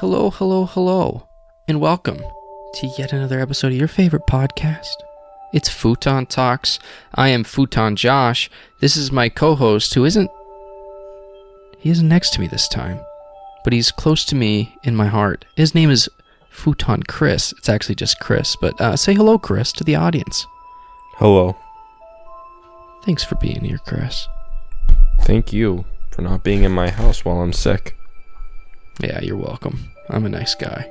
Hello, hello, hello, and welcome to yet another episode of your favorite podcast. It's Futon Talks. I am Futon Josh. This is my co-host who isn't next to me this time, but he's close to me in my heart. His name is Futon Chris. It's actually just Chris, but say hello, Chris, to the audience. Hello. Thanks for being here, Chris. Thank you for not being in my house while I'm sick. Yeah, you're welcome. I'm a nice guy.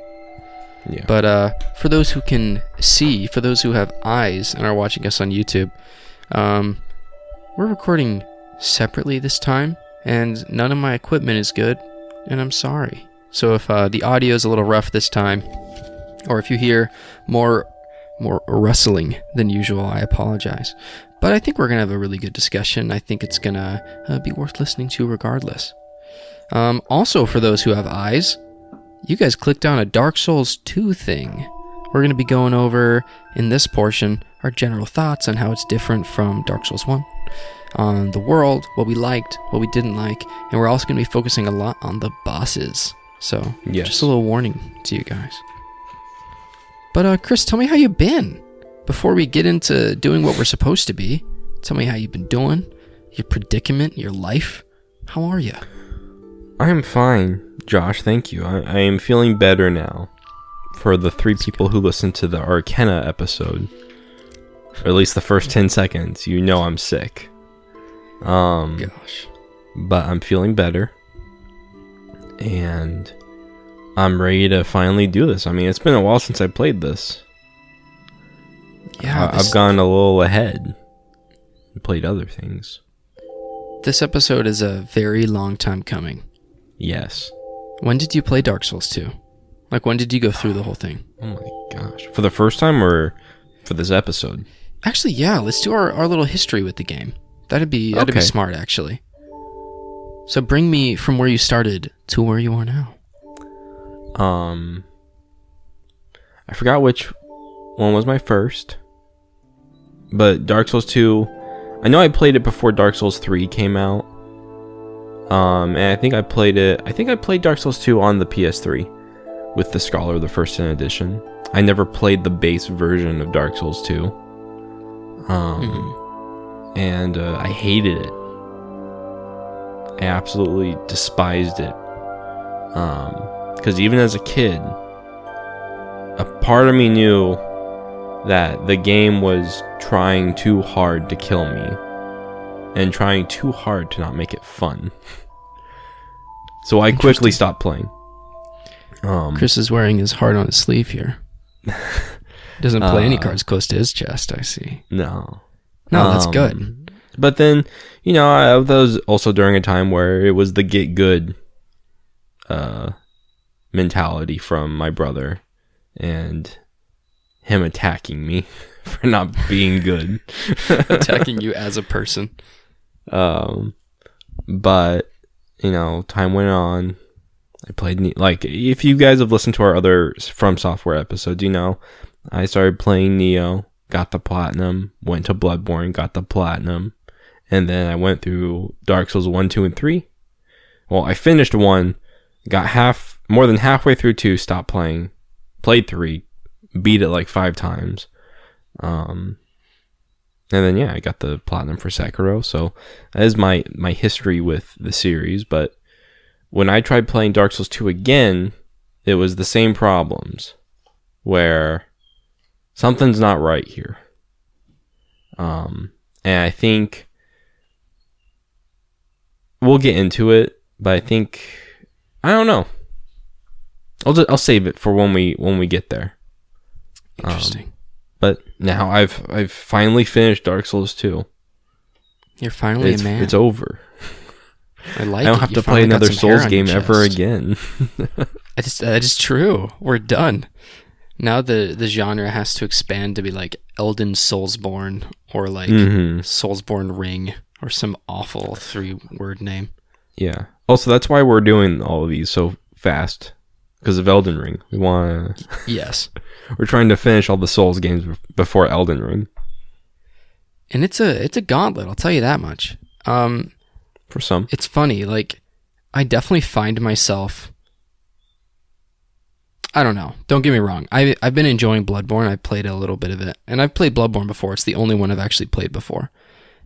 Yeah. But for those who can see, for those who have eyes and are watching us on YouTube, we're recording separately this time, and none of my equipment is good, and I'm sorry. So if the audio is a little rough this time, or if you hear more rustling than usual, I apologize. But I think we're going to have a really good discussion. I think it's going to be worth listening to regardless. Also, for those who have eyes, you guys clicked on a Dark Souls 2 thing. We're going to be going over, in this portion, our general thoughts on how it's different from Dark Souls 1, on the world, what we liked, what we didn't like, and we're also going to be focusing a lot on the bosses. So, yes. Just a little warning to you guys. But, Chris, tell me how you've been. Before we get into doing what we're supposed to be, tell me how you've been doing, your predicament, your life. How are you? I am fine, Josh, thank you. I am feeling better now. For the 3 people who listened to the Arcana episode, or at least the first 10 seconds, you know I'm sick. Gosh. But I'm feeling better. And I'm ready to finally do this. I mean, it's been a while since I played this. Yeah, I've gone a little ahead and played other things. This episode is a very long time coming. Yes. When did you play Dark Souls 2? Like, when did you go through the whole thing? Oh my gosh. For the first time or for this episode? Actually, yeah, let's do our little history with the game. That'd be smart, actually. So bring me from where you started to where you are now. I forgot which one was my first. But Dark Souls 2, I know I played it before Dark Souls 3 came out. And I think I played Dark Souls 2 on the PS3 with the Scholar, the first edition. I never played the base version of Dark Souls 2. And I hated it. I absolutely despised it. Because even as a kid, a part of me knew that the game was trying too hard to kill me. And trying too hard to not make it fun. So I quickly stopped playing. Chris is wearing his heart on his sleeve here. Doesn't play any cards close to his chest, I see. No, that's good. But then, that was also during a time where it was the get good mentality from my brother. And him attacking me for not being good. Attacking you as a person. But time went on. I played if you guys have listened to our other From Software episodes, I started playing Neo, got the platinum, went to Bloodborne, got the platinum, and then I went through Dark Souls 1, 2, and 3. Well, I finished 1, got more than halfway through 2, stopped playing, played 3, beat it like 5 times. And then I got the platinum for Sekiro, so that is my history with the series. But when I tried playing Dark Souls 2 again, it was the same problems, where something's not right here. And I think we'll get into it, but I don't know. I'll save it for when we get there. Interesting. But now I've finally finished Dark Souls 2. You're finally a man. It's over. I don't have to play another Souls game ever again. That is true. We're done. Now the genre has to expand to be like Elden Soulsborne or like Soulsborne Ring or some awful 3-word name. Yeah. Also, that's why we're doing all of these so fast. Because of Elden Ring. We want to... Yes. We're trying to finish all the Souls games before Elden Ring. And it's a gauntlet, I'll tell you that much. For some. It's funny, I definitely find myself I don't know. Don't get me wrong. I've been enjoying Bloodborne. I've played a little bit of it. And I've played Bloodborne before. It's the only one I've actually played before.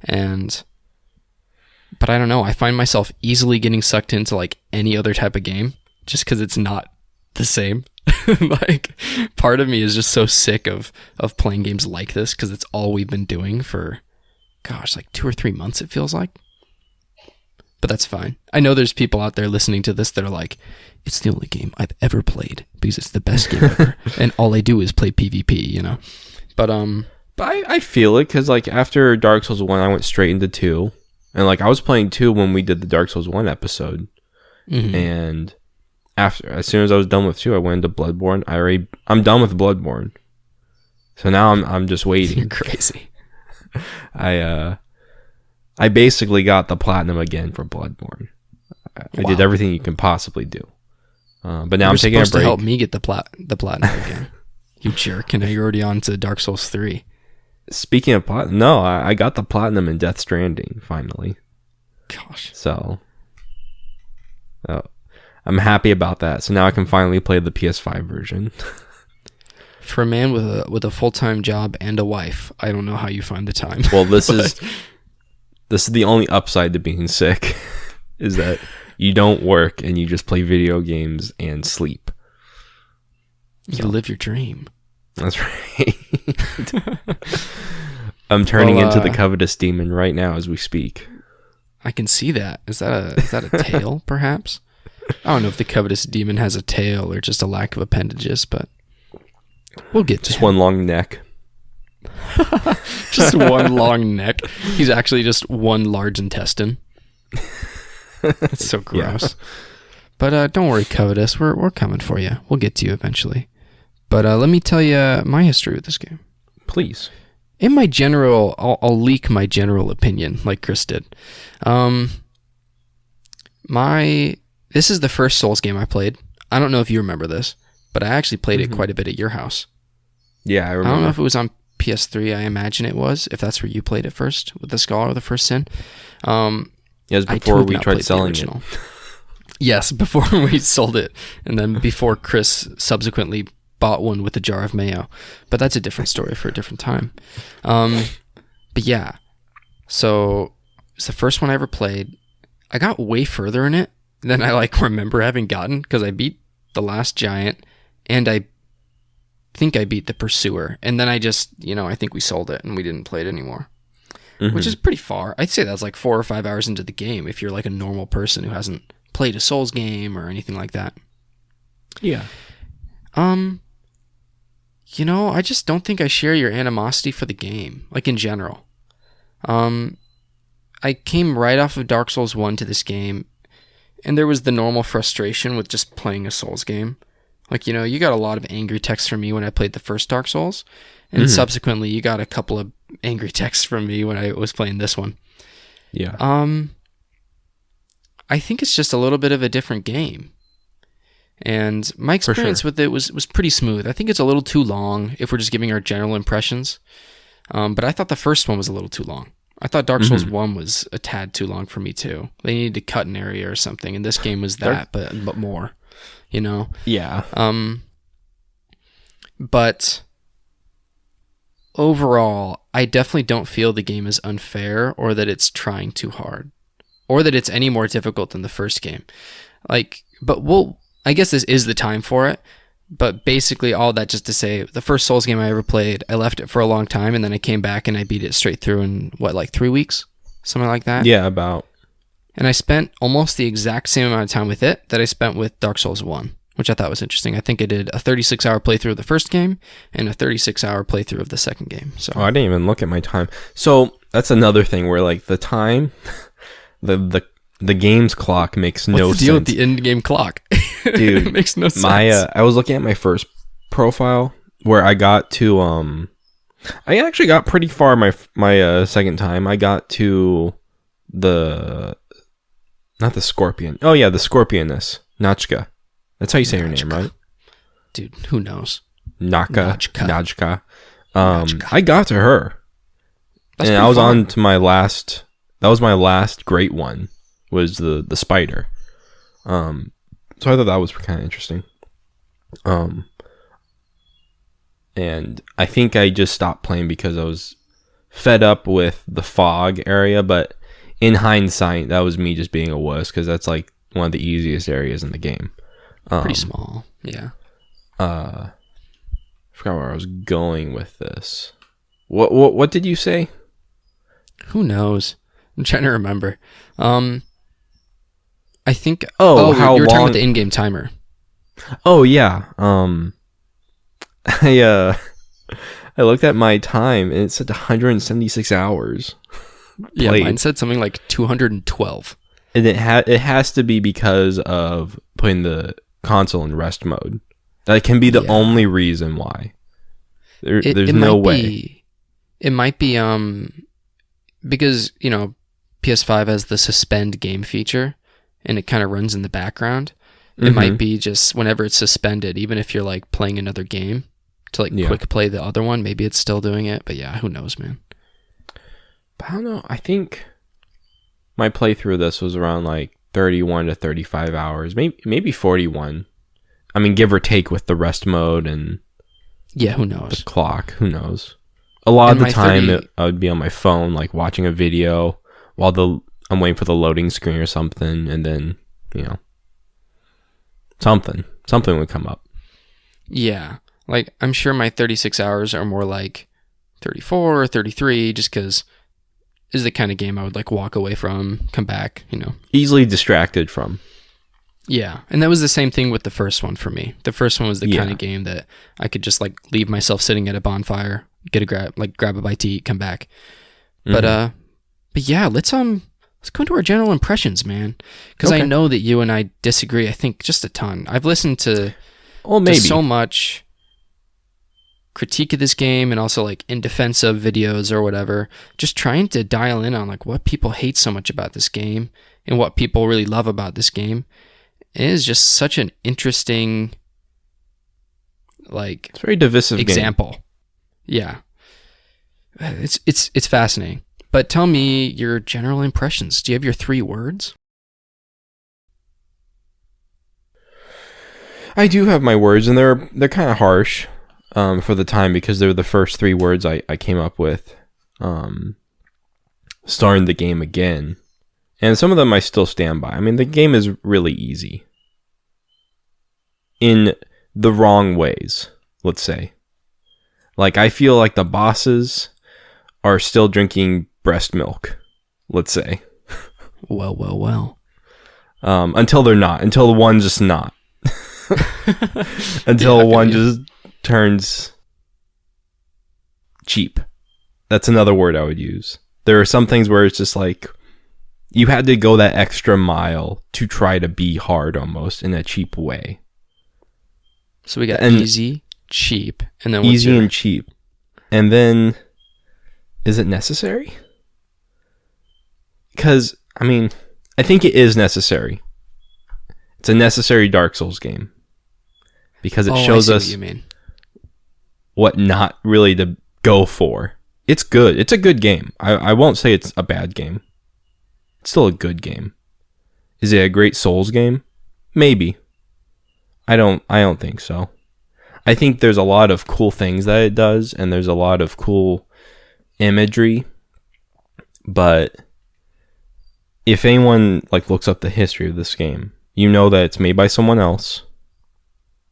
But I don't know. I find myself easily getting sucked into like any other type of game just because it's not the same. Like, part of me is just so sick of playing games like this because it's all we've been doing for, gosh, like 2 or 3 months it feels like. But that's fine. I know there's people out there listening to this that are like, it's the only game I've ever played because it's the best game ever, and all I do is play PvP, you know. But I feel it because like after Dark Souls 1, I went straight into 2, and like I was playing 2 when we did the Dark Souls 1 episode, and as soon as I was done with 2, I went into Bloodborne. I'm done with Bloodborne, so now I'm just waiting. You're crazy. I basically got the platinum again for Bloodborne. I did everything you can possibly do. But now I'm taking a break. Supposed to help me get the platinum again. You jerk, and now you're already on to Dark Souls 3. Speaking of platinum, no, I got the platinum in Death Stranding, finally. Gosh. So, I'm happy about that. So now I can finally play the PS5 version. For a man with a full-time job and a wife, I don't know how you find the time. Well, this is the only upside to being sick, is that you don't work and you just play video games and sleep. You live your dream. That's right. I'm turning into the covetous demon right now as we speak. I can see that. Is that a tail, perhaps? I don't know if the covetous demon has a tail or just a lack of appendages, but we'll get to just one long neck. Just one long neck. He's actually just one large intestine. That's so gross. Yeah. But don't worry, covetous. We're coming for you. We'll get to you eventually. But let me tell you my history with this game. Please. In my general, I'll leak my general opinion, like Chris did. This is the first Souls game I played. I don't know if you remember this, but I actually played it quite a bit at your house. Yeah, I remember. I don't know if it was on PS3. I imagine it was, if that's where you played it first, with the Scholar of the First Sin. Yeah, it was before we tried selling it. Yes, before we sold it, and then before Chris subsequently bought one with a jar of mayo. But that's a different story for a different time. But yeah, so it's the first one I ever played. I got way further in it than I remember having gotten, because I beat the last giant, and I think I beat the pursuer, and then I just, I think we sold it and we didn't play it anymore. Which is pretty far. I'd say that's 4 or 5 hours into the game if you're a normal person who hasn't played a Souls game or anything like that. Yeah. I just don't think I share your animosity for the game, in general. I came right off of Dark Souls 1 to this game, and there was the normal frustration with just playing a Souls game. You got a lot of angry texts from me when I played the first Dark Souls, and subsequently you got a couple of angry texts from me when I was playing this one. Yeah. I think it's just a little bit of a different game. And my experience with it was pretty smooth. I think it's a little too long if we're just giving our general impressions. But I thought the first one was a little too long. I thought Dark Souls 1 was a tad too long for me too. They needed to cut an area or something, and this game was that, but more, Yeah. But overall, I definitely don't feel the game is unfair, or that it's trying too hard, or that it's any more difficult than the first game. I guess this is the time for it, but basically all that just to say, the first Souls game I ever played, I left it for a long time, and then I came back and I beat it straight through in, 3 weeks? Something like that? Yeah, about. And I spent almost the exact same amount of time with it that I spent with Dark Souls 1, which I thought was interesting. I think I did a 36-hour playthrough of the first game and a 36-hour playthrough of the second game. So I didn't even look at my time. So that's another thing where the time, the game's clock makes no sense. What's the deal with the in-game clock? Dude, it makes no sense. I was looking at my first profile where I got to I actually got pretty far my second time. I got to not the scorpion. Oh yeah, the scorpioness, Nachka. That's how you say her name, right? Dude, who knows? Nachka. I got to her. And I was on to my last. That was my last great one. Was the spider. So I thought that was kind of interesting. Um, and I think I just stopped playing because I was fed up with the fog area. But in hindsight, that was me just being a wuss, because that's like one of the easiest areas in the game. Pretty small, yeah. I forgot where I was going with this. What did you say? Who knows? I'm trying to remember. I think. How you were talking long? about the in-game timer. Oh yeah. I looked at my time and it said 176 hours. Yeah, played. mine said something like 212. And it has to be because of putting the console in rest mode. That can be the only reason why. There's no way. It might be because, you know, PS5 has the suspend game feature and it kind of runs in the background. It might be just whenever it's suspended, even if you're like playing another game to like quick play the other one, maybe it's still doing it. But yeah, who knows, man. But I don't know. I think my playthrough of this was around like 31 to 35 hours, maybe 41. I mean, give or take with the rest mode and yeah, who knows? The clock, who knows? A lot of the time, I would be on my phone, like watching a video while I'm waiting for the loading screen or something, and then, you know, something would come up. Yeah, like I'm sure my 36 hours are more like 34 or 33, just because is the kind of game I would like walk away from, come back, you know. Easily distracted from. Yeah, and that was the same thing with the first one for me. The first one was the kind of game that I could just like leave myself sitting at a bonfire, grab a bite to eat, come back. But yeah, let's go into our general impressions, man, because I know that you and I disagree. I think just a ton. I've listened to so much critique of this game and also like in defense of videos or whatever, just trying to dial in on like what people hate so much about this game and what people really love about this game. It is just such an interesting, like, it's very divisive example. Game. Yeah, it's fascinating. But tell me your general impressions. Do you have your 3 words? I do have my words, and they're kind of harsh for the time, because they're the first 3 words I came up with starting the game again. And some of them I still stand by. I mean, the game is really easy. In the wrong ways, let's say. Like, I feel like the bosses are still drinking breast milk, let's say. Well. Until they're not. Until one's just not. Until one just turns cheap. That's another word I would use. There are some things where it's just like, you had to go that extra mile to try to be hard almost in a cheap way. So we got easy, cheap, and then easy and cheap. And then, is it necessary? Because, I mean, I think it is necessary. It's a necessary Dark Souls game. Because it shows us what not really to go for. It's good. It's a good game. I won't say it's a bad game. It's still a good game. Is it a great Souls game? Maybe. I don't think so. I think there's a lot of cool things that it does, and there's a lot of cool imagery. But if anyone like looks up the history of this game, you know that it's made by someone else.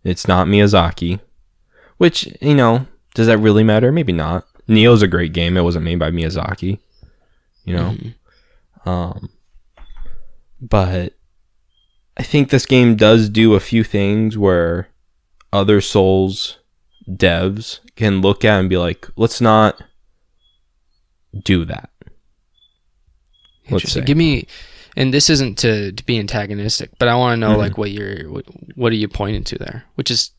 It's not Miyazaki. Which, you know, does that really matter? Maybe not. Neo's a great game. It wasn't made by Miyazaki. You know? But I think this game does do a few things where other Souls devs can look at and be like, let's not do that. Let's say. Give me, and this isn't to be antagonistic, but I want to know like what are you pointing to there? Which is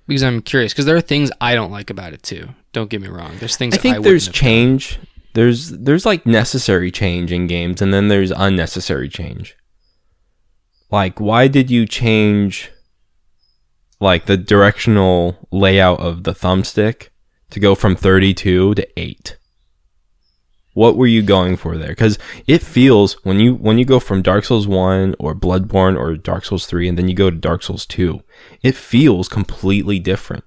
because I'm curious, because there are things I don't like about it too. Don't get me wrong. There's things I think there's change. There's like necessary change in games, and then there's unnecessary change. Like, why did you change like the directional layout of the thumbstick to go from 32 to 8? What were you going for there? Because it feels when you go from Dark Souls 1 or Bloodborne or Dark Souls 3 and then you go to Dark Souls 2, it feels completely different.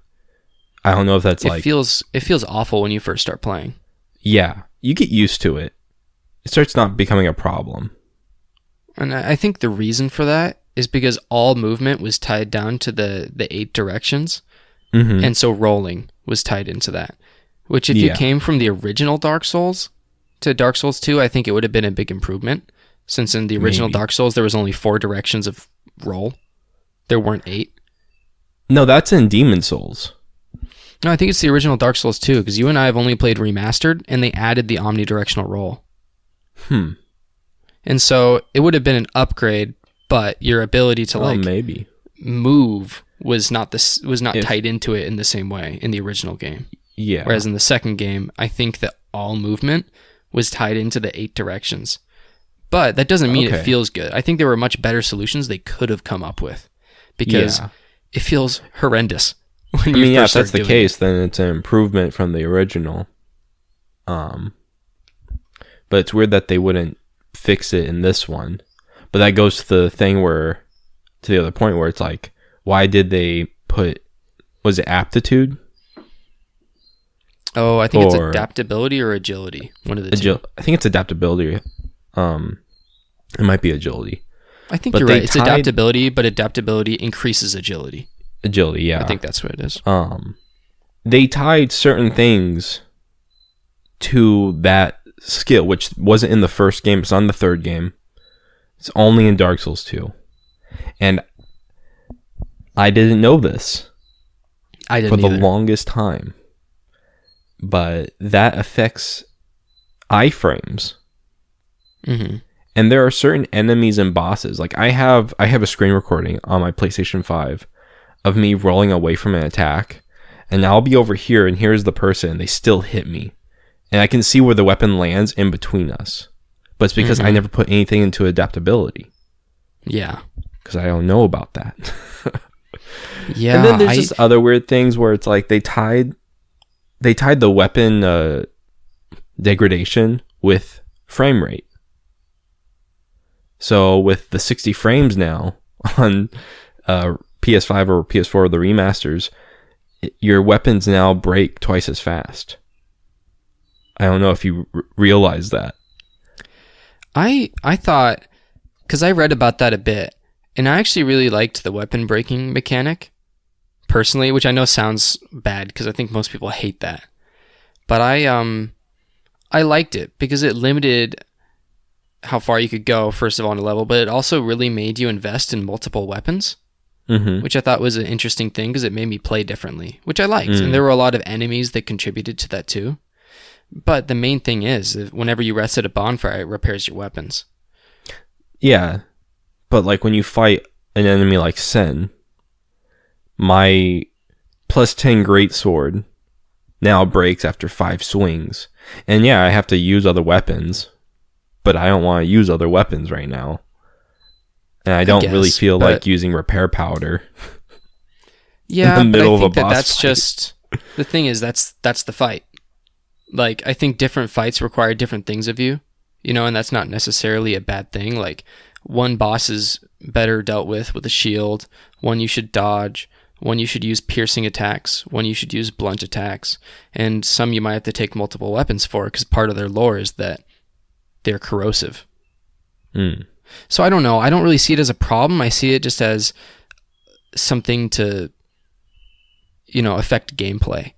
I don't know if that's it feels awful when you first start playing. Yeah, you get used to it. It starts not becoming a problem. And I think the reason for that is because all movement was tied down to the 8 directions. Mm-hmm. And so rolling was tied into that. Which if you came from the original Dark Souls to Dark Souls 2, I think it would have been a big improvement. Since in the original Dark Souls, there was only 4 directions of roll. There weren't 8. No, that's in Demon Souls. No, I think it's the original Dark Souls 2, because you and I have only played Remastered, and they added the omnidirectional roll. And so it would have been an upgrade, but your ability to move was not tied into it in the same way in the original game. Yeah. Whereas in the second game, I think that all movement was tied into the 8 directions. But that doesn't mean it feels good. I think there were much better solutions they could have come up with, because it feels horrendous. When if that's the case, then it's an improvement from the original. But it's weird that they wouldn't fix it in this one. But that goes to the thing to the other point where it's like, why did they put, was it aptitude? Oh, I think it's adaptability or agility. One of the two. I think it's adaptability. It might be agility. I think you're right. It's adaptability, but adaptability increases agility. Agility, yeah. I think that's what it is. They tied certain things to that skill, which wasn't in the first game. It's on the third game. It's only in Dark Souls 2. And I didn't know this. I didn't for the longest time. But that affects iframes. Mm-hmm. And there are certain enemies and bosses. Like I have a screen recording on my PlayStation 5 of me rolling away from an attack, and I'll be over here, and here's the person, and they still hit me. And I can see where the weapon lands in between us. But it's because I never put anything into adaptability. Yeah. Because I don't know about that. Yeah. And then there's just other weird things where it's like they tied the weapon degradation with frame rate. So with the 60 frames now on PS5 or PS4, the remasters, your weapons now break twice as fast. I don't know if you realize that. I thought, because I read about that a bit, and I actually really liked the weapon breaking mechanic, personally, which I know sounds bad, because I think most people hate that. But I liked it, because it limited how far you could go, first of all, on a level, but it also really made you invest in multiple weapons, which I thought was an interesting thing, because it made me play differently, which I liked. And there were a lot of enemies that contributed to that too. But the main thing is, whenever you rest at a bonfire, it repairs your weapons. Yeah, but like when you fight an enemy like Sen, my plus 10 greatsword now breaks after 5 swings. And yeah, I have to use other weapons, but I don't want to use other weapons right now. And I don't really feel like using repair powder. Yeah, in the middle of a boss that's fight. Just the thing is that's the fight. Like, I think different fights require different things of you, and that's not necessarily a bad thing. Like, one boss is better dealt with a shield, one you should dodge, one you should use piercing attacks, one you should use blunt attacks, and some you might have to take multiple weapons for, because part of their lore is that they're corrosive. So I don't know. I don't really see it as a problem. I see it just as something to, affect gameplay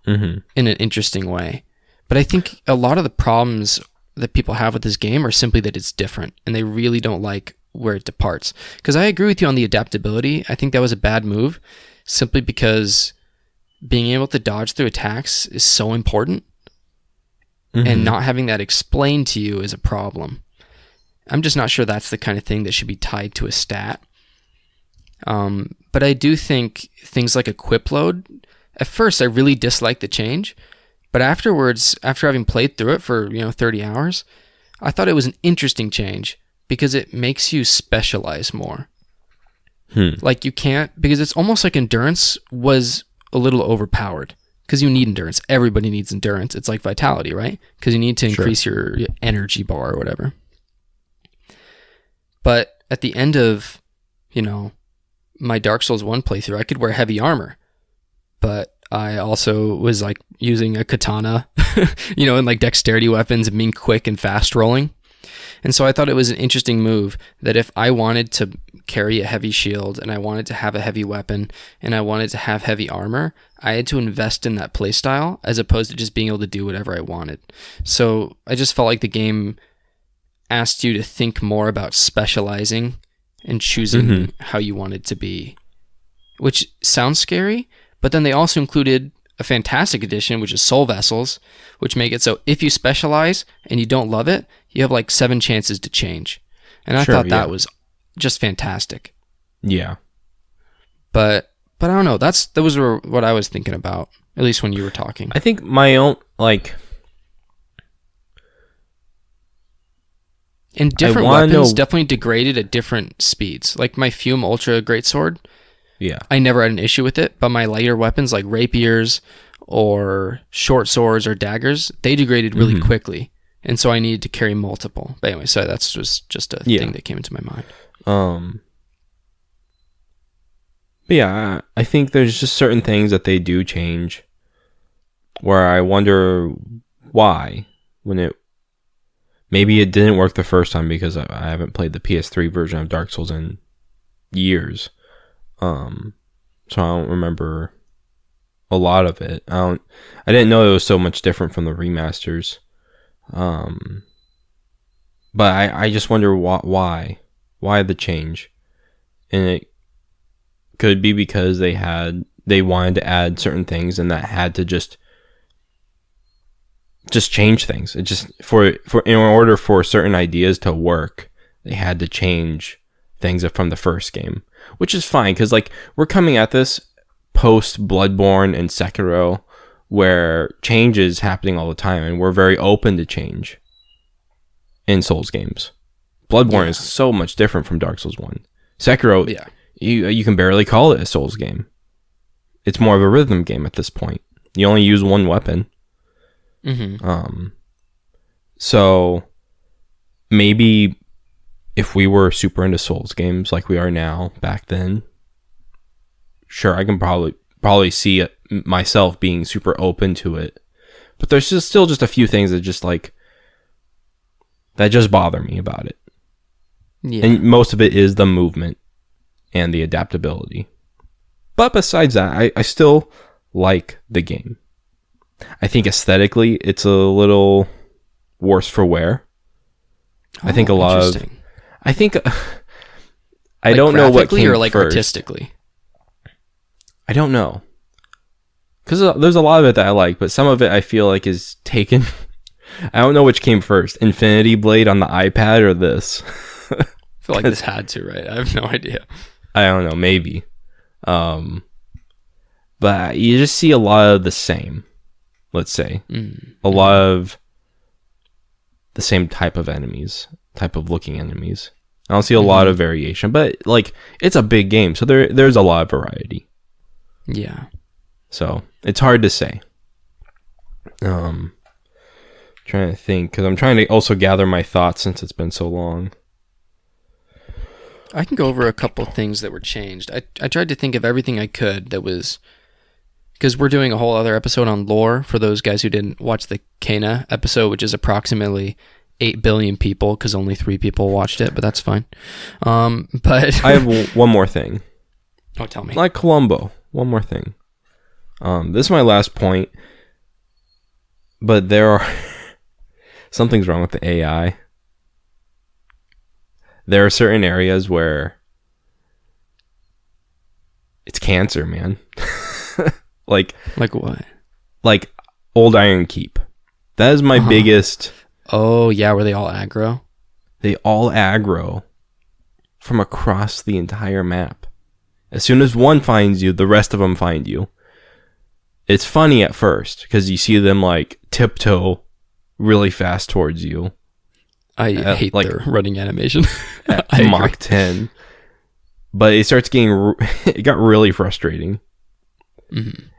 in an interesting way. But I think a lot of the problems that people have with this game are simply that it's different, and they really don't like where it departs. Because I agree with you on the adaptability. I think that was a bad move, simply because being able to dodge through attacks is so important, and not having that explained to you is a problem. I'm just not sure that's the kind of thing that should be tied to a stat. But I do think things like equip load, at first I really disliked the change, but afterwards, after having played through it for 30 hours, I thought it was an interesting change, because it makes you specialize more. Like, you can't, because it's almost like endurance was a little overpowered because you need endurance. Everybody needs endurance. It's like vitality, right? Because you need to increase your energy bar or whatever. But at the end of, my Dark Souls 1 playthrough, I could wear heavy armor. But I also was like using a katana, and like dexterity weapons and being quick and fast rolling. And so I thought it was an interesting move that if I wanted to carry a heavy shield and I wanted to have a heavy weapon and I wanted to have heavy armor, I had to invest in that playstyle as opposed to just being able to do whatever I wanted. So I just felt like the game asked you to think more about specializing and choosing how you wanted to be, which sounds scary, but then they also included a fantastic addition, which is soul vessels, which make it so if you specialize and you don't love it, you have like 7 chances to change. And I thought that was just fantastic. Yeah. But I don't know. Those were what I was thinking about, at least when you were talking. I think my own, and different weapons definitely degraded at different speeds. Like my Fume Ultra Greatsword, I never had an issue with it, but my lighter weapons like rapiers or short swords or daggers, they degraded really quickly. And so I needed to carry multiple. But anyway, so that's just a thing that came into my mind. But yeah, I think there's just certain things that they do change where I wonder why maybe it didn't work the first time because I haven't played the PS3 version of Dark Souls in years. So I don't remember a lot of it. I didn't know it was so much different from the remasters. But I just wonder why the change, and it could be because they wanted to add certain things and that had to just change things. It just for in order for certain ideas to work, they had to change things from the first game, which is fine because like we're coming at this post Bloodborne and Sekiro, where change is happening all the time, and we're very open to change in Souls games. Bloodborne is so much different from Dark Souls 1. Sekiro, you can barely call it a Souls game. It's more of a rhythm game at this point. You only use one weapon. So maybe if we were super into Souls games like we are now back then, sure, I can probably see it myself being super open to it, but there's still just a few things that just bother me about it. And most of it is the movement and the adaptability. But besides that, I still like the game. I think aesthetically it's a little worse for wear. I think a lot of I don't know what came or like first. Artistically. I don't know. Because there's a lot of it that I like, but some of it I feel like is taken. I don't know which came first. Infinity Blade on the iPad or this? I feel like this had to, right? I have no idea. I don't know. Maybe. But you just see a lot of the same, let's say. A lot of the same type of looking enemies. I don't see a lot of variation, but like it's a big game, so there's a lot of variety. Yeah. So it's hard to say. Trying to think, because I'm trying to also gather my thoughts since it's been so long. I can go over a couple things that were changed. I tried to think of everything I could that was, because we're doing a whole other episode on lore for those guys who didn't watch the Kena episode, which is approximately 8 billion people, because only 3 people watched it, but that's fine. But I have one more thing. Oh, tell me. Like Columbo, one more thing. This is my last point, but there are something's wrong with the AI. There are certain areas where it's cancer, man. Like what? Like Old Iron Keep. That is my biggest. Oh yeah, where they all aggro? They all aggro from across the entire map. As soon as one finds you, the rest of them find you. It's funny at first because you see them like tiptoe really fast towards you. I hate their running animation. At Mach 10. But it starts getting... it got really frustrating.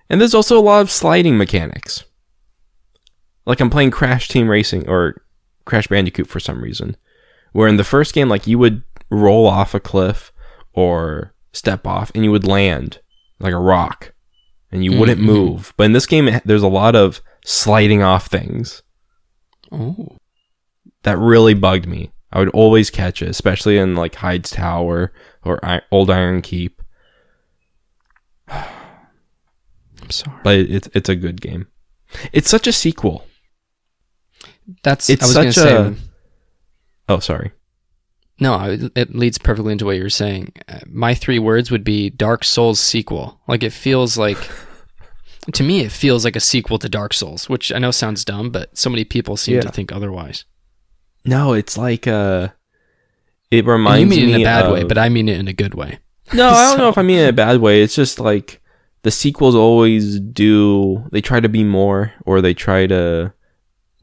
And there's also a lot of sliding mechanics. Like I'm playing Crash Team Racing or Crash Bandicoot for some reason. Where in the first game, like you would roll off a cliff or step off and you would land like a rock and you wouldn't move. But in this game, there's a lot of sliding off things. Oh. That really bugged me. I would always catch it, especially in like Hyde's Tower or Old Iron Keep. I'm sorry. But it's a good game. It's such a sequel. It's I was such say, oh, sorry. No, it leads perfectly into what you were saying. My 3 words would be Dark Souls sequel. Like it feels like, to me, it feels like a sequel to Dark Souls, which I know sounds dumb, but so many people seem to think otherwise. No, it's like it reminds me. You mean it in a bad way, but I mean it in a good way. No, I don't know if I mean it in a bad way. It's just like the sequels always do. They try to be more, or they try to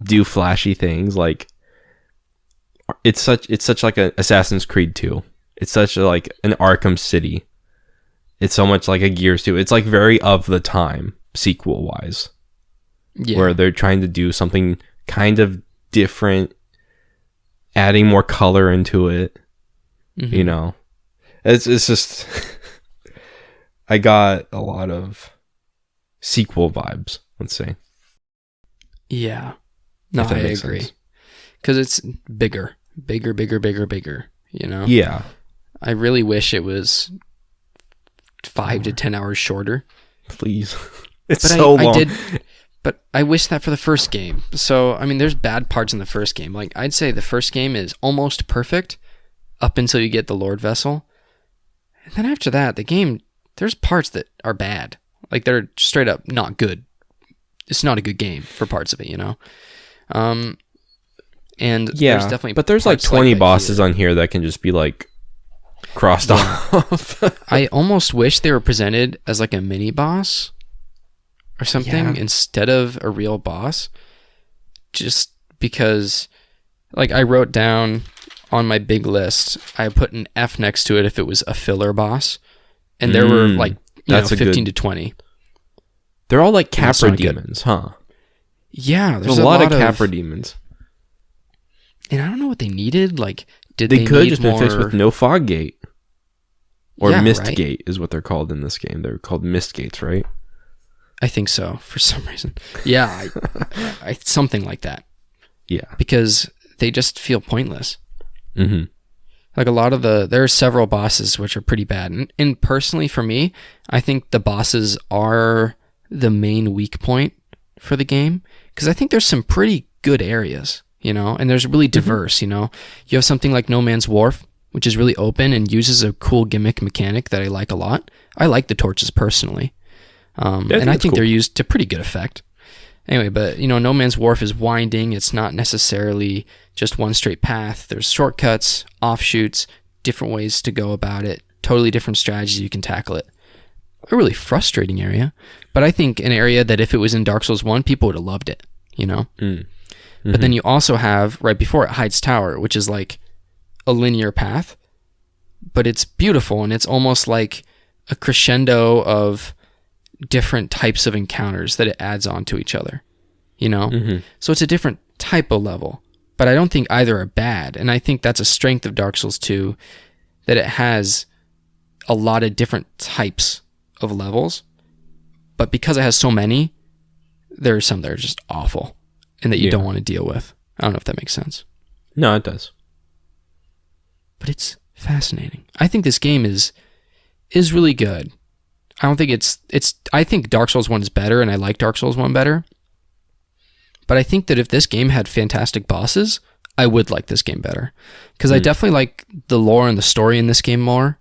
do flashy things. Like it's such like an Assassin's Creed 2. It's such a, like an Arkham City. It's so much like a Gears 2. It's like very of the time sequel wise, where they're trying to do something kind of different, adding more color into it. You know, it's just I got a lot of sequel vibes, let's say. Yeah. No, I agree. Because it's bigger, you know? Yeah. I really wish it was 5 to 10 hours shorter. Please. It's so long. But I wish that for the first game. So, I mean, there's bad parts in the first game. Like, I'd say the first game is almost perfect up until you get the Lord Vessel. And then after that, the game, there's parts that are bad. Like, they're straight up not good. It's not a good game for parts of it, you know? And yeah, there's definitely but there's like 20 bosses on here that can just be like crossed off. I almost wish they were presented as like a mini boss or something instead of a real boss, just because like I wrote down on my big list, I put an F next to it if it was a filler boss, and there were like 15 to 20. They're all like Capra demons, huh? Yeah, there's a lot of Capra demons. And I don't know what they needed. Like, did they could need just more... been fixed with no fog gate, or mist right? gate is what they're called in this game. They're called mist gates, right? I think so for some reason. Yeah, I something like that. Yeah, because they just feel pointless. Like a lot of there are several bosses which are pretty bad, and personally for me, I think the bosses are the main weak point for the game, because I think there's some pretty good areas. You know, and there's really diverse, you know. You have something like No Man's Wharf, which is really open and uses a cool gimmick mechanic that I like a lot. I like the torches personally. And I think they're used to pretty good effect. Anyway, but, you know, No Man's Wharf is winding. It's not necessarily just one straight path. There's shortcuts, offshoots, different ways to go about it, totally different strategies you can tackle it. A really frustrating area, but I think an area that if it was in Dark Souls 1, people would have loved it, you know? But then you also have, right before it, Hyde's Tower, which is like a linear path, but it's beautiful, and it's almost like a crescendo of different types of encounters that it adds on to each other, you know? So it's a different type of level, but I don't think either are bad, and I think that's a strength of Dark Souls 2, that it has a lot of different types of levels, but because it has so many, there are some that are just awful. And that you don't want to deal with. I don't know if that makes sense. No, it does. But it's fascinating. I think this game is really good. I don't think it's I think Dark Souls 1 is better, and I like Dark Souls 1 better. But I think that if this game had fantastic bosses, I would like this game better. Because I definitely like the lore and the story in this game more,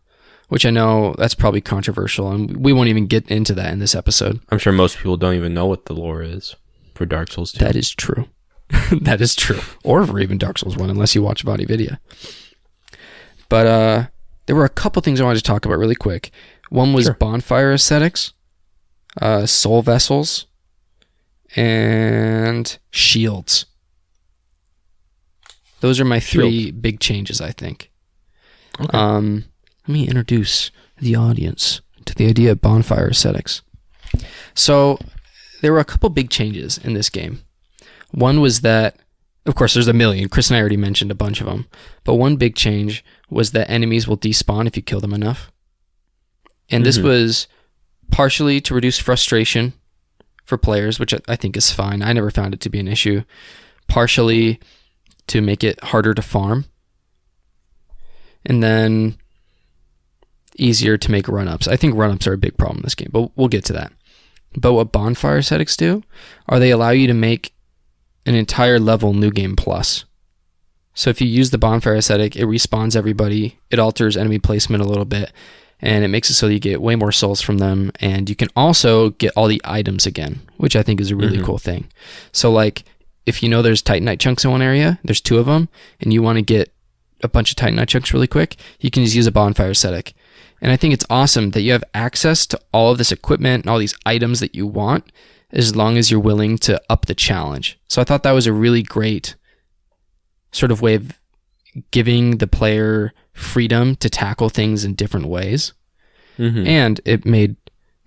which I know that's probably controversial, and we won't even get into that in this episode. I'm sure most people don't even know what the lore is for Dark Souls 2. That is true. That is true. Or for even Dark Souls 1, unless you watch Body Video. But there were a couple things I wanted to talk about really quick. One was Bonfire Aesthetics, Soul Vessels, and Shields. Those are my 3 big changes, I think. Okay. Let me introduce the audience to the idea of Bonfire Aesthetics. So there were a couple big changes in this game. One was that, of course, there's a million. Chris and I already mentioned a bunch of them. But one big change was that enemies will despawn if you kill them enough. And this was partially to reduce frustration for players, which I think is fine. I never found it to be an issue. Partially to make it harder to farm. And then easier to make run-ups. I think run-ups are a big problem in this game, but we'll get to that. But what Bonfire Aesthetics do are they allow you to make an entire level New Game Plus. So if you use the Bonfire Aesthetic, it respawns everybody, it alters enemy placement a little bit, and it makes it so you get way more souls from them, and you can also get all the items again, which I think is a really cool thing. So like, if you know there's Titanite chunks in one area, there's 2 of them, and you want to get a bunch of Titanite chunks really quick, you can just use a Bonfire Aesthetic. And I think it's awesome that you have access to all of this equipment and all these items that you want, as long as you're willing to up the challenge. So I thought that was a really great sort of way of giving the player freedom to tackle things in different ways. And it made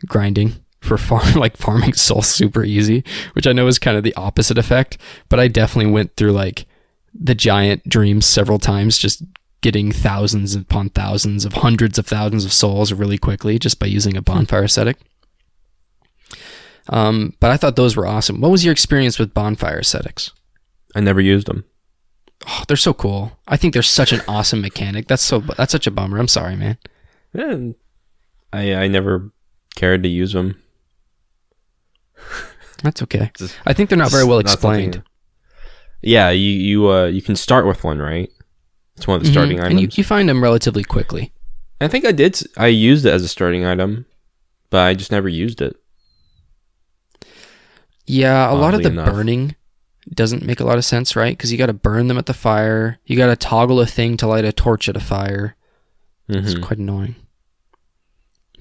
grinding for farming souls super easy, which I know is kind of the opposite effect, but I definitely went through like the giant dreams several times, just getting thousands upon thousands of hundreds of thousands of souls really quickly just by using a Bonfire Aesthetic. But I thought those were awesome. What was your experience with Bonfire Aesthetics? I never used them. Oh, they're so cool. I think they're such an awesome mechanic. That's such a bummer. I'm sorry, man. Yeah, I never cared to use them. That's okay. I think they're not very well explained. Yeah, you can start with one, right? It's one of the starting items. And you find them relatively quickly. I think I did. I used it as a starting item, but I just never used it. Yeah, a lot of the burning doesn't make a lot of sense, right? Because you got to burn them at the fire. You got to toggle a thing to light a torch at a fire. It's quite annoying.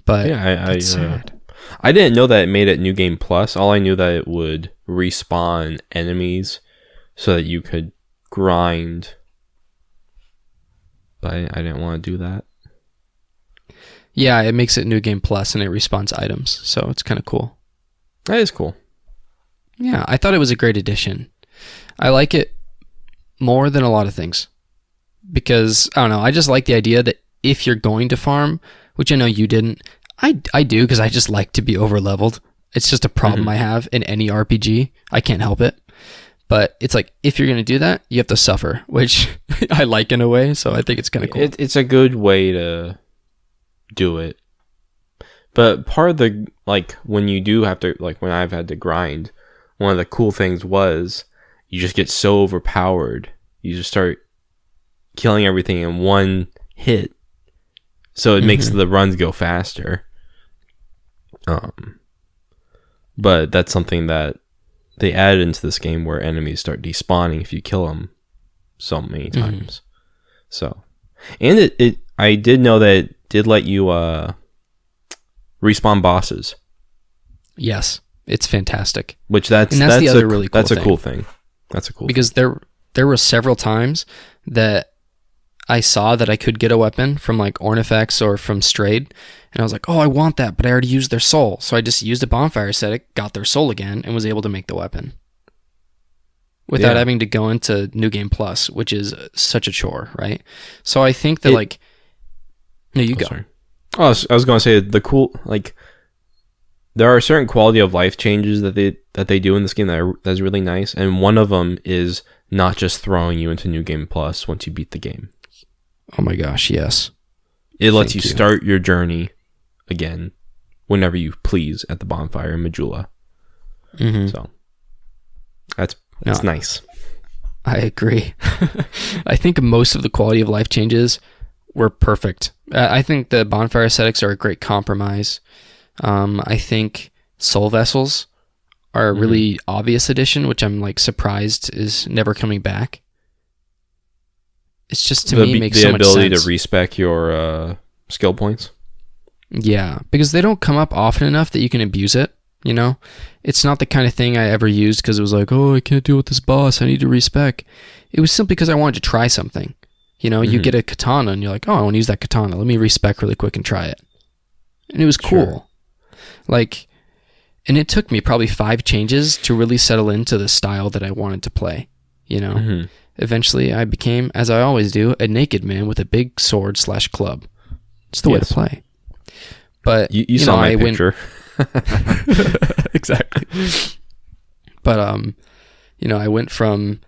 But yeah, I didn't know that it made it New Game Plus. All I knew that it would respawn enemies so that you could grind. But I didn't want to do that. Yeah, it makes it New Game Plus and it respawns items. So it's kind of cool. That is cool. Yeah, I thought it was a great addition. I like it more than a lot of things. Because, I don't know, I just like the idea that if you're going to farm, which I know you didn't, I do because I just like to be over-leveled. It's just a problem I have in any RPG. I can't help it. But it's like, if you're going to do that, you have to suffer, which I like in a way, so I think it's kind of cool. It's a good way to do it. But part of the, like, when you do have to, like, when I've had to grind, one of the cool things was you just get so overpowered. You just start killing everything in one hit. So it makes the runs go faster. But that's something that they added into this game where enemies start despawning if you kill them so many times. So, and I did know that it did let you respawn bosses. Yes, it's fantastic. Which that's the other really cool thing. That's a cool thing. That's a cool because thing. there were several times that I saw that I could get a weapon from like Ornifex or from Strayed, and I was like, oh, I want that, but I already used their soul. So I just used a Bonfire Aesthetic, got their soul again, and was able to make the weapon. Without having to go into New Game Plus, which is such a chore, right? So I think that No, you go. Sorry. Oh, I was going to say the cool, like, there are certain quality of life changes that they do in this game that's really nice, and one of them is not just throwing you into New Game Plus once you beat the game. Oh my gosh, yes. It lets you start your journey again whenever you please at the bonfire in Majula. So that's nice. I agree. I think most of the quality of life changes were perfect. I think the Bonfire Aesthetics are a great compromise. I think Soul Vessels are a really obvious addition, which I'm like surprised is never coming back. It's just, to me, makes so much sense. The ability to respec your skill points? Yeah, because they don't come up often enough that you can abuse it, you know? It's not the kind of thing I ever used because it was like, oh, I can't deal with this boss, I need to respec. It was simply because I wanted to try something. You know, you get a katana and you're like, oh, I want to use that katana. Let me respec really quick and try it. And it was cool. Like, And it took me probably 5 changes to really settle into the style that I wanted to play, you know? Mm-hmm. Eventually, I became, as I always do, a naked man with a big sword/club. It's the way to play. But you saw my picture. Exactly. But I went from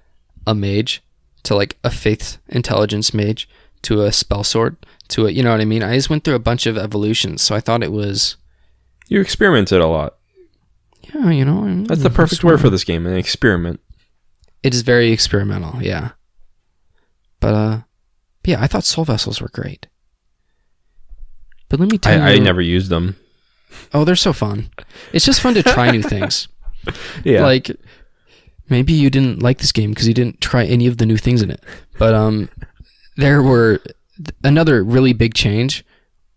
a mage to like a faith intelligence mage to a spell sword to a, you know what I mean? I just went through a bunch of evolutions, so I thought it was... You experimented a lot. Yeah, you know... That's the perfect word for this game, an experiment. It is very experimental, yeah. But yeah, I thought soul vessels were great. But let me tell you... I never used them. Oh, they're so fun. It's just fun to try new things. Yeah. Like, maybe you didn't like this game because you didn't try any of the new things in it. But there were... Another really big change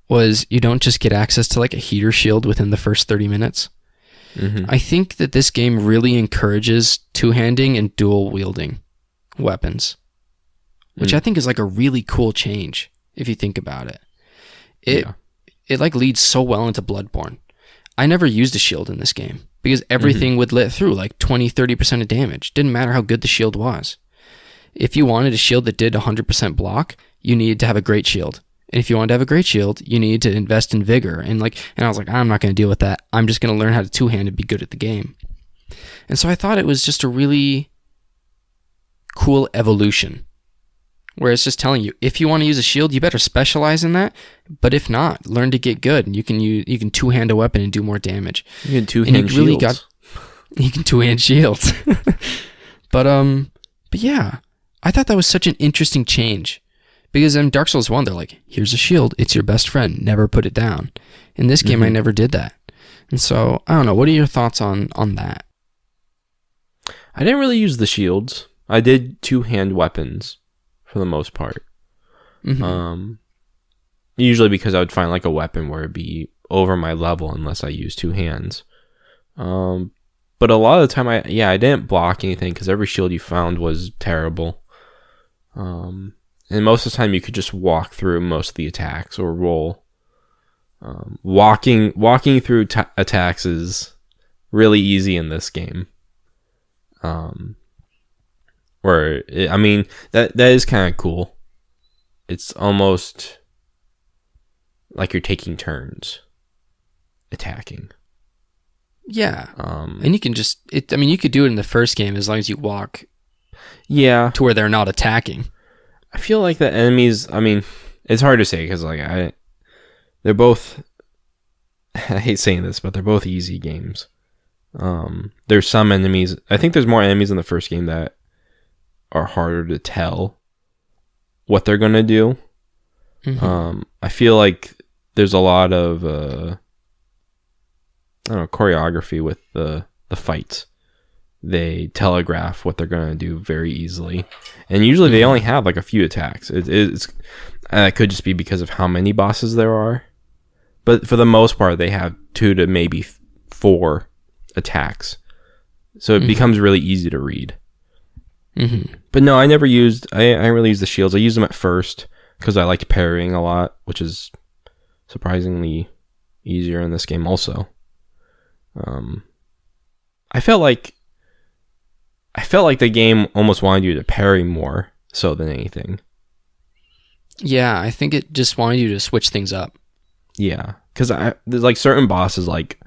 was you don't just get access to like a heater shield within the first 30 minutes. Mm-hmm. I think that this game really encourages two-handing and dual-wielding weapons, which I think is like a really cool change if you think about it. It like leads so well into Bloodborne. I never used a shield in this game because everything would let through like 20-30% of damage. Didn't matter how good the shield was. If you wanted a shield that did 100% block, you needed to have a great shield. And if you wanted to have a great shield, you needed to invest in vigor. And I was like, I'm not going to deal with that. I'm just going to learn how to two-hand and be good at the game. And so I thought it was just a really cool evolution, where it's just telling you, if you want to use a shield, you better specialize in that. But if not, learn to get good, and you can two-hand a weapon and do more damage. You can two-hand shields. You can two-hand shields. But yeah, I thought that was such an interesting change. Because in Dark Souls 1, they're like, here's a shield. It's your best friend. Never put it down. In this game, I never did that. And so, I don't know. What are your thoughts on that? I didn't really use the shields. I did two-hand weapons for the most part. Mm-hmm. Usually because I would find like a weapon where it'd be over my level unless I used two hands. But a lot of the time, I didn't block anything because every shield you found was terrible. And most of the time, you could just walk through most of the attacks or roll. Walking through attacks is really easy in this game. That is kind of cool. It's almost like you're taking turns attacking. Yeah. And you can you could do it in the first game as long as you walk. Yeah. To where they're not attacking. I feel like the enemies, it's hard to say because they're both, I hate saying this, but they're both easy games. There's some enemies, I think there's more enemies in the first game that are harder to tell what they're going to do. Mm-hmm. I feel like there's a lot of, choreography with the fights. They telegraph what they're going to do very easily. And usually they only have like a few attacks. It could just be because of how many bosses there are. But for the most part, they have 2 to maybe 4 attacks. So it becomes really easy to read. Mm-hmm. But no, I didn't really use the shields. I used them at first because I liked parrying a lot, which is surprisingly easier in this game also. I felt like the game almost wanted you to parry more so than anything. Yeah, I think it just wanted you to switch things up. Yeah, because there's like certain bosses, like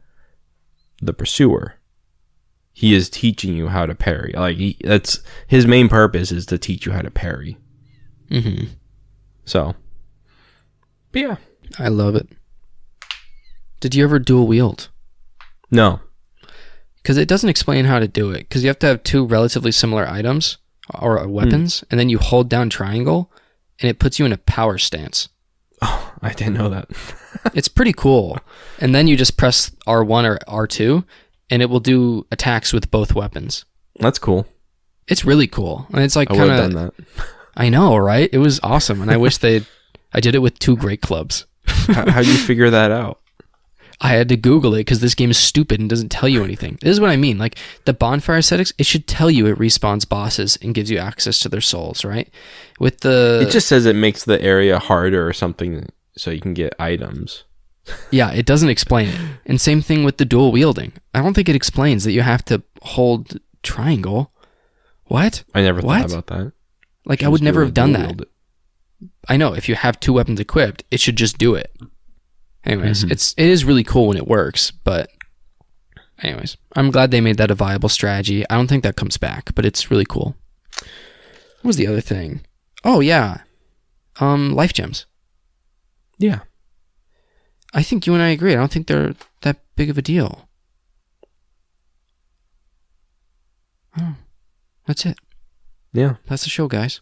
the Pursuer. He is teaching you how to parry. Like that's his main purpose is to teach you how to parry. Mm-hmm. So, but yeah, I love it. Did you ever dual wield? No. Because it doesn't explain how to do it. Because you have to have 2 relatively similar items or weapons, and then you hold down triangle, and it puts you in a power stance. Oh, I didn't know that. It's pretty cool. And then you just press R1 or R2, and it will do attacks with both weapons. That's cool. It's really cool. And it's like I would have done that. I know, right? It was awesome. And I wish I did it with 2 great clubs. How'd you figure that out? I had to Google it because this game is stupid and doesn't tell you anything. This is what I mean. Like the Bonfire Aesthetics, it should tell you it respawns bosses and gives you access to their souls, right? It just says it makes the area harder or something so you can get items. Yeah, it doesn't explain it. And same thing with the dual wielding. I don't think it explains that you have to hold triangle. What? I never thought about that. Like, I would never have done that. I know, if you have two weapons equipped, it should just do it. Anyways, it is really cool when it works, but anyways, I'm glad they made that a viable strategy. I don't think that comes back, but it's really cool. What was the other thing? Oh, yeah. Life gems. Yeah. I think you and I agree. I don't think they're that big of a deal. Oh, that's it. Yeah. That's the show, guys.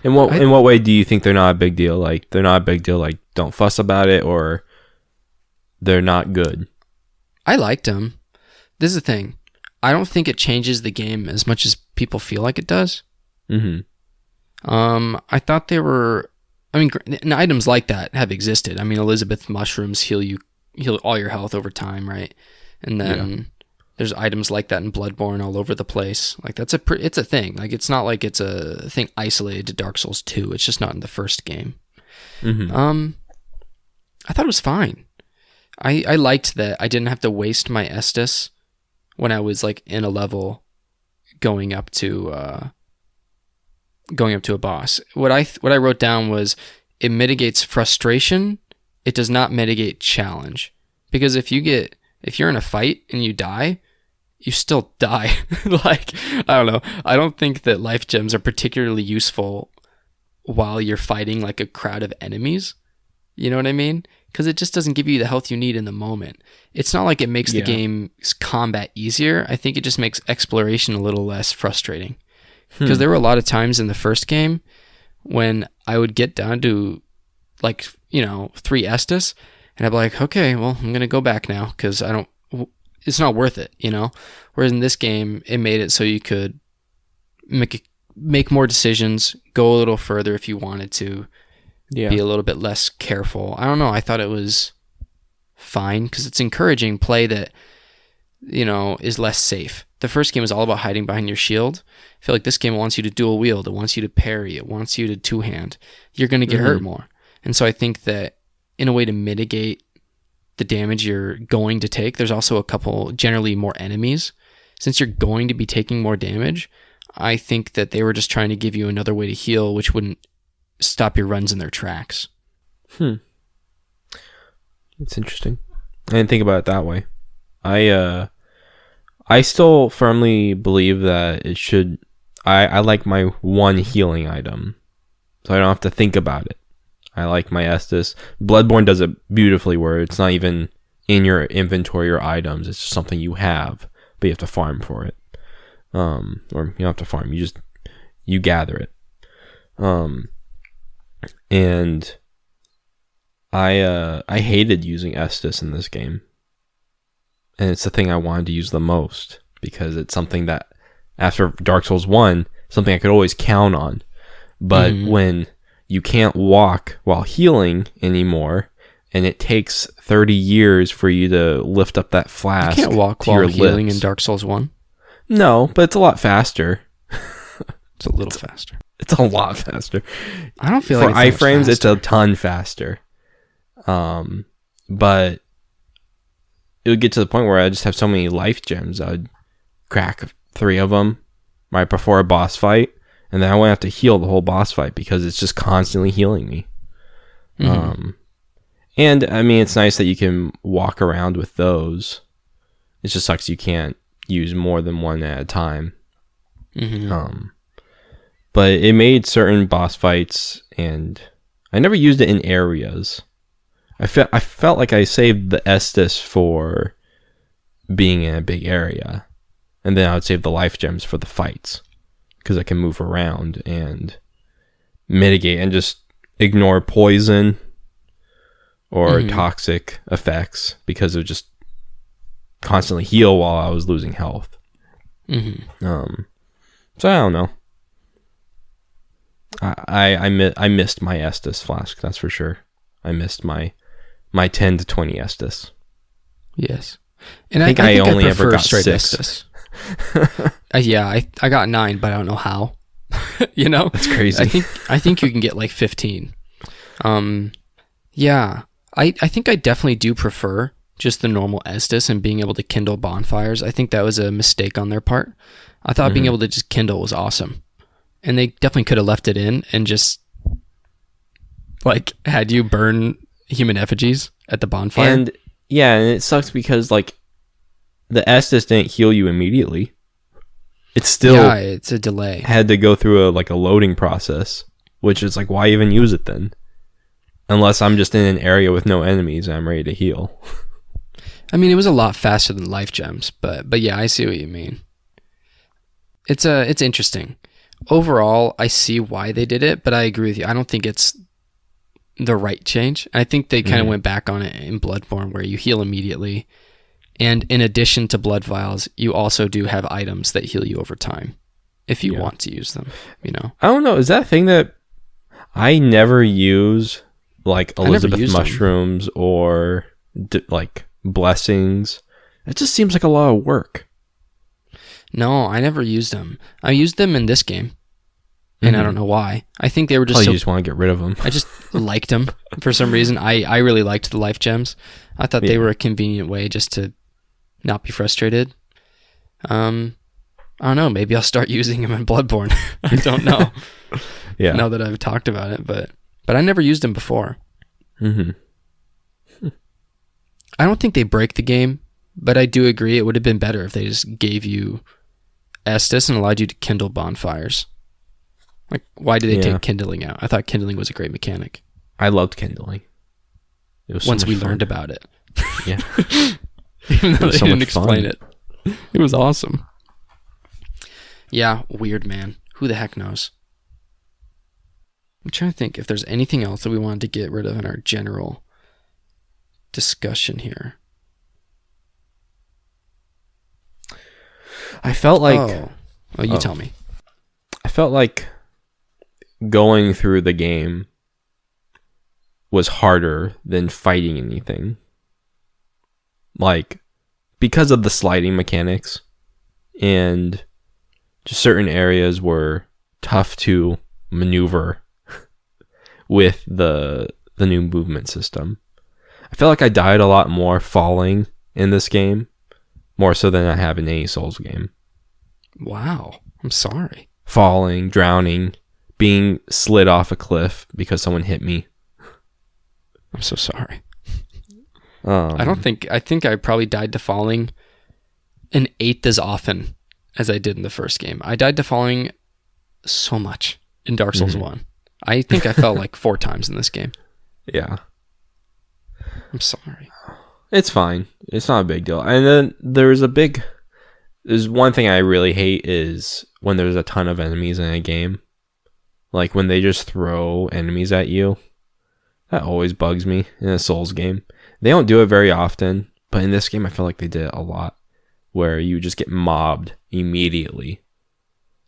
In what way do you think they're not a big deal? Like, they're not a big deal, like, don't fuss about it, or they're not good? I liked them. This is the thing. I don't think it changes the game as much as people feel like it does. Mm-hmm. I thought they were... I mean, items like that have existed. I mean, Elizabeth mushrooms heal all your health over time, right? And then there's items like that in Bloodborne all over the place. Like, it's a thing. Like, it's not like it's a thing isolated to Dark Souls 2. It's just not in the first game. Mm-hmm. I thought it was fine. I liked that I didn't have to waste my Estus when I was like in a level going up to a boss. What I wrote down was it mitigates frustration. It does not mitigate challenge, because if you're in a fight and you die, you still die. Like, I don't know. I don't think that life gems are particularly useful while you're fighting like a crowd of enemies. You know what I mean? Because it just doesn't give you the health you need in the moment. It's not like it makes the game's combat easier. I think it just makes exploration a little less frustrating. Because there were a lot of times in the first game when I would get down to, like, 3 Estus, and I'd be like, okay, well, I'm going to go back now because it's not worth it, Whereas in this game, it made it so you could make more decisions, go a little further if you wanted to, be a little bit less careful. I don't know. I thought it was fine because it's encouraging play that, is less safe. The first game was all about hiding behind your shield. I feel like this game wants you to dual wield. It wants you to parry. It wants you to two-hand. You're going to get hurt more. And so I think that in a way to mitigate the damage you're going to take, there's also a couple, generally more enemies. Since you're going to be taking more damage, I think that they were just trying to give you another way to heal, which wouldn't stop your runs in their tracks. It's interesting. I didn't think about it that way. I still firmly believe that it should... I like my one healing item, so I don't have to think about it. I like my Estus. Bloodborne does it beautifully, where it's not even in your inventory or items. It's just something you have, but you have to farm for it. Or you don't have to farm. You gather it. And I hated using Estus in this game. And it's the thing I wanted to use the most, because it's something that, after Dark Souls 1, something I could always count on. But when you can't walk while healing anymore, and it takes 30 years for you to lift up that flask, you can't walk to while your healing lips. in Dark Souls 1? No, but it's a lot faster. It's a little faster. It's a lot faster. I don't feel for like it's iframes, faster. it's a ton faster. But it would get to the point where I just have so many life gems. I'd crack 3 of them right before a boss fight, and then I wouldn't have to heal the whole boss fight because it's just constantly healing me. And I mean, it's nice that you can walk around with those. It just sucks you can't use more than one at a time. But it made certain boss fights, and I never used it in areas. I felt like I saved the Estus for being in a big area, and then I would save the life gems for the fights, because I can move around and mitigate and just ignore poison or toxic effects, because it would just constantly heal while I was losing health. So I don't know. I missed my Estus flask, that's for sure. I missed my 10 to 20 Estus. Yes. And I think I only ever got straight 6. Estus. I got 9, but I don't know how. That's crazy. I think you can get like 15. Yeah. I think I definitely do prefer just the normal Estus and being able to kindle bonfires. I think that was a mistake on their part. I thought being able to just kindle was awesome. And they definitely could have left it in and just like had you burn human effigies at the bonfire. And yeah, and it sucks because like the Estus didn't heal you immediately. It's still it's a delay. Had to go through a loading process, which is like, why even use it then? Unless I'm just in an area with no enemies and I'm ready to heal. I mean, it was a lot faster than life gems, but yeah, I see what you mean. It's interesting. Overall, I see why they did it, but I agree with you. I don't think it's the right change. I think they kind of went back on it in Bloodborne where you heal immediately. And in addition to blood vials, you also do have items that heal you over time if you want to use them, you know. I don't know. Is that a thing that I never use, like Elizabeth mushrooms or like blessings? It just seems like a lot of work. No, I never used them. I used them in this game, and I don't know why. I think they were just you just want to get rid of them. I just liked them for some reason. I really liked the life gems. I thought they were a convenient way just to not be frustrated. I don't know. Maybe I'll start using them in Bloodborne. I don't know. Yeah. Now that I've talked about it, but I never used them before. I don't think they break the game, but I do agree it would have been better if they just gave you Estus and allowed you to kindle bonfires. Like, why did they take kindling out? I thought kindling was a great mechanic. I loved kindling. It was once we learned about it. Yeah. Even though they didn't explain it. It was awesome. Yeah, weird, man. Who the heck knows? I'm trying to think if there's anything else that we wanted to get rid of in our general discussion here. I felt like... Oh, you tell me. I felt like going through the game was harder than fighting anything. Like, because of the sliding mechanics and just certain areas were tough to maneuver with the new movement system. I feel like I died a lot more falling in this game, more so than I have in any Souls game. Wow, I'm sorry. Falling, drowning, being slid off a cliff because someone hit me. I'm so sorry. I think I probably died to falling an eighth as often as I did in the first game. I died to falling so much in Dark Souls 1. I think I fell like 4 times in this game. Yeah. I'm sorry. It's fine. It's not a big deal. And then there's one thing I really hate is when there's a ton of enemies in a game. Like when they just throw enemies at you. That always bugs me in a Souls game. They don't do it very often, but in this game I feel like they did it a lot. Where you just get mobbed immediately.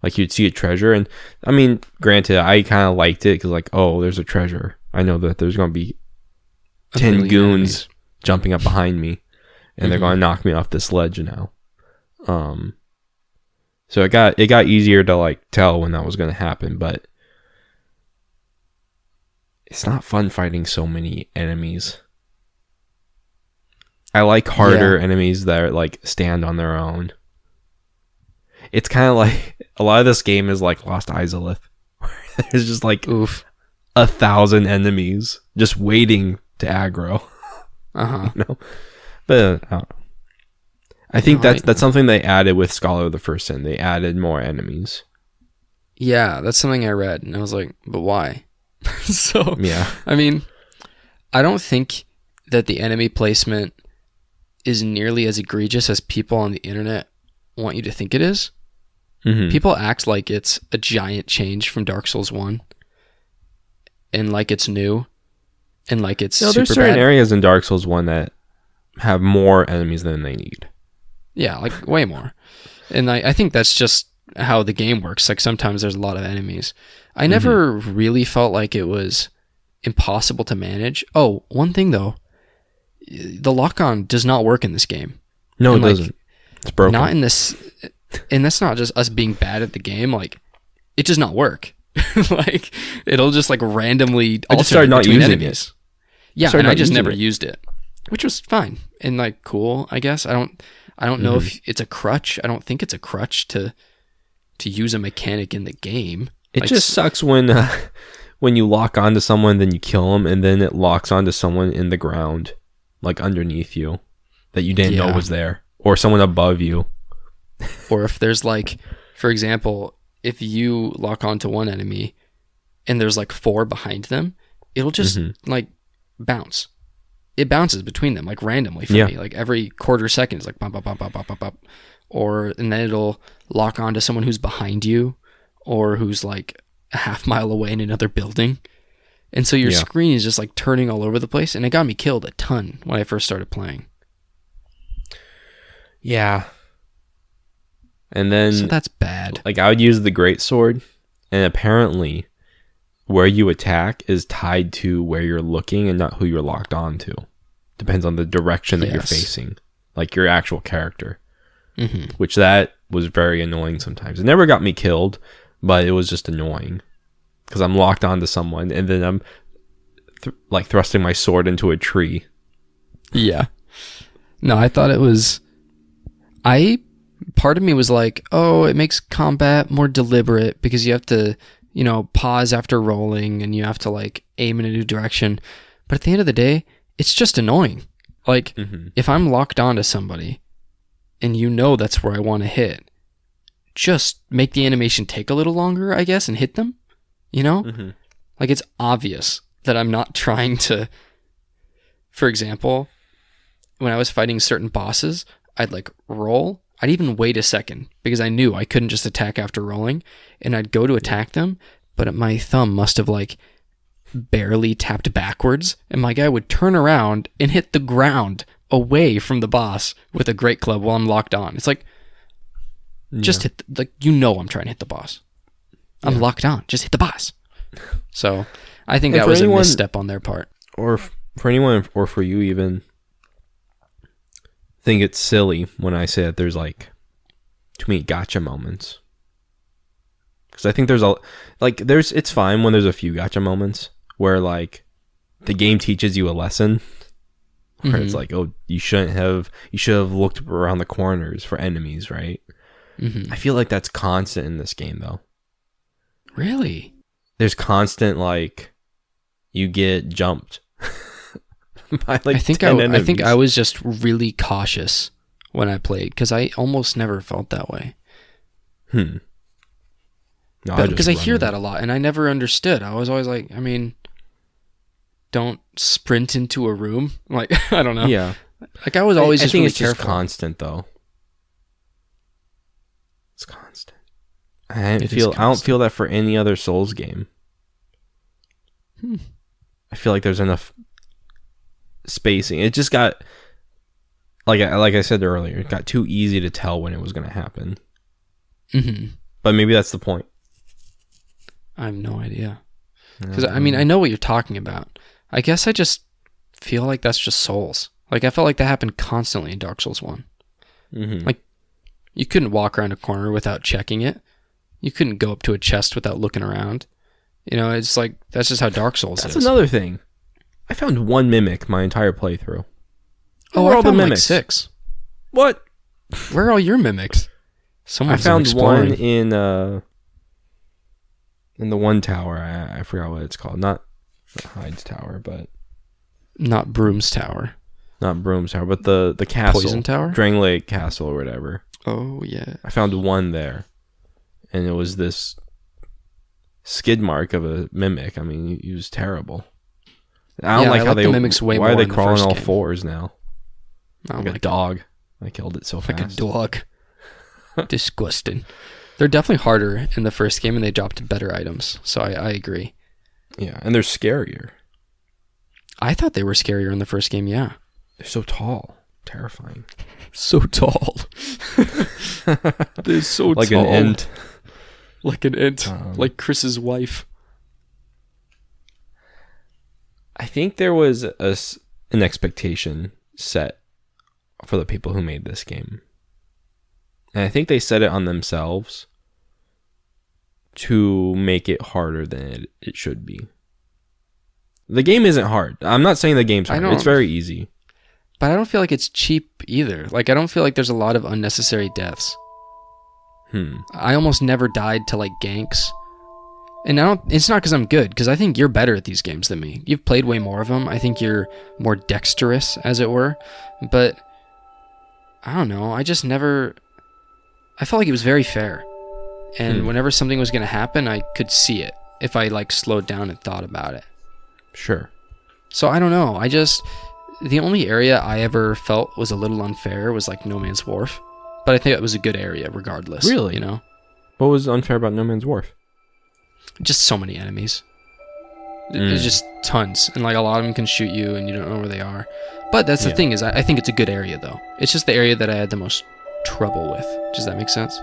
Like you'd see a treasure, and I mean, granted, I kind of liked it because like, oh, there's a treasure. I know that there's going to be 10 goons jumping up behind me, and they're going to knock me off this ledge now. So it got easier to like tell when that was going to happen, but it's not fun fighting so many enemies. I like harder enemies that like stand on their own. It's kind of like a lot of this game is like Lost Izalith. There's just like 1,000 enemies just waiting to aggro. You know? But I don't know. I think that's something they added with Scholar of the First Sin. They added more enemies. Yeah, that's something I read, and I was like, but why? So, yeah. I mean, I don't think that the enemy placement is nearly as egregious as people on the internet want you to think it is. People act like it's a giant change from Dark Souls 1 and like it's new and like it's super there's certain bad. areas in Dark Souls 1 that have more enemies than they need. Yeah, like way more. And I think that's just how the game works. Like sometimes there's a lot of enemies. I never really felt like it was impossible to manage. Oh, one thing though, the lock-on does not work in this game. No, it doesn't. It's broken. Not in this, and that's not just us being bad at the game. Like, it does not work. Like, it'll just like randomly alternate between enemies. Yeah, started and I not just using never it. used it, which was fine and like cool, I guess. I don't know if it's a crutch. I don't think it's a crutch to use a mechanic in the game. It Like, just sucks when you lock onto someone, then you kill them, and then it locks onto someone in the ground, like underneath you, that you didn't know was there, or someone above you. Or if there's like, for example, if you lock onto one enemy and there's like 4 behind them, it'll just like bounce. It bounces between them like randomly for me. Like every quarter second, it's like bump, bump, bump, bump, bump, bump, bump. And then it'll lock onto someone who's behind you or who's like a half mile away in another building. And so your screen is just like turning all over the place. And it got me killed a ton when I first started playing. Yeah. And then... So that's bad. Like, I would use the greatsword, and apparently where you attack is tied to where you're looking and not who you're locked on to. Depends on the direction that you're facing. Like, your actual character. Which that was very annoying sometimes. It never got me killed, but it was just annoying. Because I'm locked onto someone, and then I'm like thrusting my sword into a tree. Yeah. No, I thought it was... Part of me was like, oh, it makes combat more deliberate because you have to, you know, pause after rolling and you have to like aim in a new direction. But at the end of the day, it's just annoying. Like, if I'm locked onto somebody and you know that's where I want to hit, just make the animation take a little longer, I guess, and hit them, you know? Like, it's obvious that I'm not trying to... For example, when I was fighting certain bosses, I'd like roll. I'd even wait a second because I knew I couldn't just attack after rolling, and I'd go to attack them, but my thumb must have like barely tapped backwards, and my guy would turn around and hit the ground away from the boss with a great club while I'm locked on. It's like, just hit, like, you know I'm trying to hit the boss. I'm locked on. Just hit the boss. So I think that was a misstep on their part. Or for anyone, or for you even, think it's silly when I say that there's like too many gotcha moments. Because I think it's fine when there's a few gotcha moments where like the game teaches you a lesson. Where it's like, oh, you should have looked around the corners for enemies, right? I feel like that's constant in this game though. Really? There's constant like you get jumped. By like I think I was just really cautious when I played because I almost never felt that way. No, because I hear that a lot and I never understood. I was always like, I mean, don't sprint into a room. Like, I don't know. Yeah. Like I was always just think really it's careful. Just constant though. It's constant. I don't feel that for any other Souls game. I feel like there's enough spacing. It just got like I said earlier, it got too easy to tell when it was going to happen. But maybe that's the point. I have no idea. Because I mean, I know what you're talking about. I guess I just feel like that's just Souls. Like I felt like that happened constantly in Dark Souls 1. Like you couldn't walk around a corner without checking it. You couldn't go up to a chest without looking around. You know, it's like that's just how Dark Souls is. That's another thing. I found one mimic my entire playthrough. Oh, I found like 6. What? Where are all your mimics? I found one in the one tower. I forgot what it's called. Not Hyde's Tower, but not Broom's Tower. Not Broom's Tower, but the castle. Poison Tower? Dranglake Castle or whatever. Oh, yeah. I found one there. And it was this skid mark of a mimic. I mean, he was terrible. I don't like how the mimics way why more are they in the crawling first all game. fours now? Oh, like a dog. I killed it so fast. Like a dog. Disgusting. They're definitely harder in the first game and they dropped better items. So I agree. Yeah, and they're scarier. I thought they were scarier in the first game, yeah. They're so tall. Terrifying. So tall. They're so like tall. Like an ant. Like an ant. Like Chris's wife. I think there was an expectation set for the people who made this game. And I think they set it on themselves to make it harder than it should be. The game isn't hard. I'm not saying the game's hard. It's very easy. But I don't feel like it's cheap either. Like, I don't feel like there's a lot of unnecessary deaths. I almost never died to, like, ganks. And it's not because I'm good, because I think you're better at these games than me. You've played way more of them. I think you're more dexterous, as it were. But, I don't know. I just never... I felt like it was very fair. And whenever something was going to happen, I could see it if I, like, slowed down and thought about it. Sure. So, I don't know. The only area I ever felt was a little unfair was, like, No Man's Wharf. But I think it was a good area, regardless. Really? You know? What was unfair about No Man's Wharf? Just so many enemies. There's just tons. And, like, a lot of them can shoot you, and you don't know where they are. But that's the thing is, I think it's a good area, though. It's just the area that I had the most trouble with. Does that make sense?